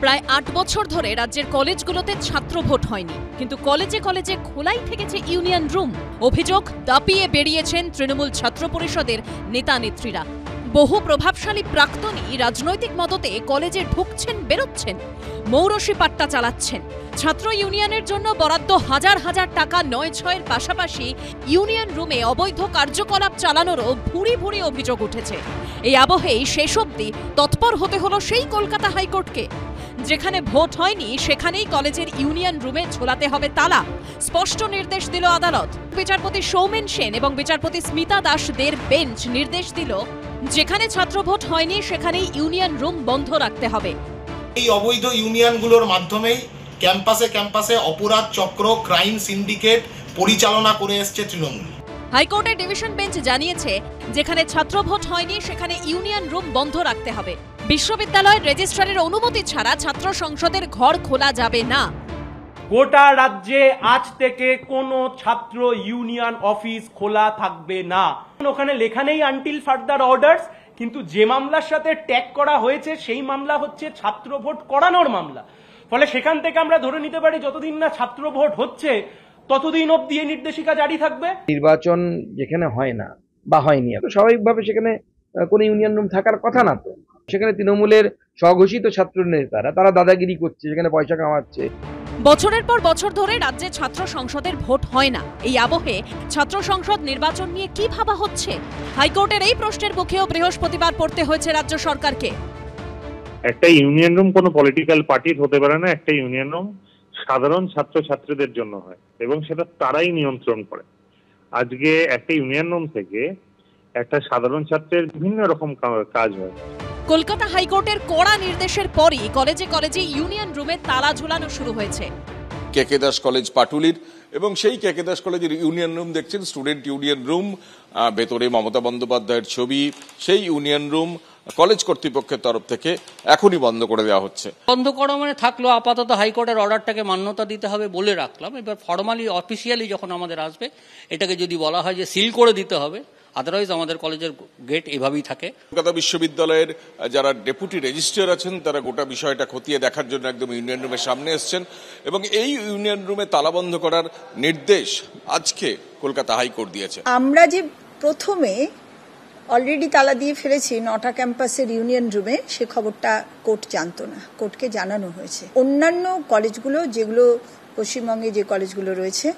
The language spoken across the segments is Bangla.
প্রায় ৮ বছর ধরে রাজ্যের কলেজগুলোতে ছাত্র ভোট হয়নি, কিন্তু কলেজে কলেজে খোলাই থেকেছে ইউনিয়ন রুম। অভিযোগ দাপিয়ে বেরিয়েছেন তৃণমূল ছাত্র পরিষদের নেতা নেত্রীরা। বহু প্রভাবশালী প্রাক্তনী রাজনৈতিক মদতে কলেজে ঢুকছেন, বেরোচ্ছেন, মৌরসি পাট্টা চালাচ্ছেন। ছাত্র ইউনিয়নের জন্য বরাদ্দ হাজার হাজার টাকা নয় ছয়ের পাশাপাশি ইউনিয়ন রুমে অবৈধ কার্যকলাপ চালানোরও ভুরি ভুরি অভিযোগ উঠেছে। এই আবহেই শেষ অবধি তৎপর হতে হলো সেই কলকাতা হাইকোর্টকে। যেখানে ভোট হয়নি সেখানেই কলেজের ইউনিয়ন রুমে ঝোলাতে হবে তালা, স্পষ্ট নির্দেশ দিল আদালত। বিচারপতি সৌমেন সেন এবং বিচারপতি স্মিতা দাসদের বেঞ্চ নির্দেশ দিল, যেখানে ছাত্র ভোট হয়নি সেখানেই ইউনিয়ন রুম বন্ধ রাখতে হবে। এই অবৈধ ইউনিয়নগুলোর মাধ্যমেই ক্যাম্পাসে ক্যাম্পাসে অপরাধ চক্র, ক্রাইম সিন্ডিকেট পরিচালনা করে এসছে তৃণমূল। হাইকোর্টের ডিভিশন বেঞ্চ জানিয়েছে, যেখানে ছাত্র ভোট হয়নি সেখানে ইউনিয়ন রুম বন্ধ রাখতে হবে। বিশ্ববিদ্যালয়ের রেজিস্ট্রারের অনুমতি ছাড়া ছাত্র সংসদের ঘর খোলা যাবে না। গোটা রাজ্যে আজ থেকে কোনো ছাত্র ইউনিয়ন অফিস খোলা থাকবে না। ওখানে লেখা নেই আনটিল ফার্দার অর্ডারস, কিন্তু যে মামলার সাথে ট্যাগ করা হয়েছে সেই মামলা হচ্ছে ছাত্র ভোট করানোর মামলা। ফলে সেখান থেকে আমরা ধরে নিতে পারি যতদিন না ছাত্র ভোট হচ্ছে ততদিন অবধি এই নির্দেশিকা জারি থাকবে। নির্বাচন যেখানে হয় না বা হয়নি, স্বাভাবিকভাবে সেখানে কোনো ইউনিয়ন রুম থাকার কথা না। তো সেখানে তৃণমূলের স্বঘোষিত ছাত্র নেতারা তারা দাদাগিরি করছে, সেখানে পয়সা কামাচ্ছে। বছরের পর বছর ধরে রাজ্যে ছাত্র সংসদের ভোট হয় না। এই আবহে ছাত্র সংসদ নির্বাচন নিয়ে কি ভাবা হচ্ছে? হাইকোর্টের এই প্রশ্নের মুখেও বৃহস্পতিবার পড়তে হয়েছে রাজ্য সরকারকে। একটা ইউনিয়ন রুম কোনো পলিটিক্যাল পার্টির হতে পারে না। একটা ইউনিয়ন রুম সাধারণ ছাত্র ছাত্রীদের জন্য হয় এবং সেটা তারাই নিয়ন্ত্রণ করে। আজকে একটা ইউনিয়ন রুম থেকে একটা সাধারণ ছাত্রের বিভিন্ন রকম কাজ হয়। কলকাতা হাইকোর্টের কড়া নির্দেশের পরই কলেজে কলেজে ইউনিয়ন রুমে তালা ঝুলানো শুরু হয়েছে। কেকে দাস কলেজ পাটুলির এবং সেই কেকে দাস কলেজের ইউনিয়ন রুম দেখছেন, স্টুডেন্ট ইউনিয়ন রুম, ভেতরে মমতা বন্দ্যোপাধ্যায়ের ছবি। সেই ইউনিয়ন রুম কলেজ কর্তৃপক্ষের তরফ থেকে এখনই বন্ধ করে দেওয়া হচ্ছে। বন্ধ করা মানে থাকলো, আপাতত হাইকোর্টের অর্ডারটাকে মান্যতা দিতে হবে বলে রাখলাম। এবার ফর্মালি অফিসিয়ালি যখন আমাদের আসবে এটাকে যদি বলা হয় যে সিল করে দিতে হবে, আদারওয়াইজ আমাদের কলেজের গেট এভাবেই থাকে। কলকাতা বিশ্ববিদ্যালয়ের যারা ডেপুটি রেজিস্ট্রার আছেন তারা গোটা বিষয়টা খতিয়ে দেখার জন্য একদম ইউনিয়ন রুমের সামনে এসছেন এবং এই ইউনিয়ন রুমে তালাবন্ধ করার নির্দেশ আজকে কলকাতা হাইকোর্ট দিয়েছে। আমরা যে প্রথমে অলরেডি তালা দিয়ে ফেলেছি 9টা ক্যাম্পাসের ইউনিয়ন রুমে, সে খবরটা কোর্ট জানতো না, কোর্টকে জানানো হয়েছে। অন্যান্য কলেজগুলো, যেগুলো পশ্চিমবঙ্গে যে কলেজগুলো রয়েছে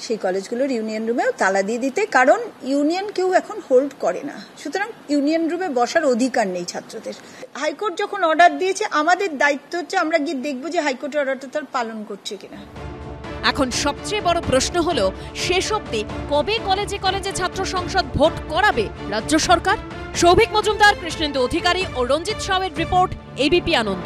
সেই কলেজগুলোর ইউনিয়ন রুমেও তালা দিয়ে দিতে, কারণ ইউনিয়ন কেউ এখন হোল্ড করে না, সুতরাং ইউনিয়ন রুমে বসার অধিকার নেই ছাত্রদের। হাইকোর্ট যখন অর্ডার দিয়েছে, আমাদের দায়িত্ব হচ্ছে আমরা গিয়ে দেখবো যে হাইকোর্টের অর্ডারটা তার পালন করছে কিনা। এখন সবচেয়ে বড় প্রশ্ন হলো, শেষ অবধি কবে কলেজে কলেজে ছাত্র সংসদ ভোট করাবে রাজ্য সরকার? সৌভিক মজুমদার, কৃষ্ণেন্দু অধিকারী ও রঞ্জিত সাউয়ের রিপোর্ট, এবিপি আনন্দ।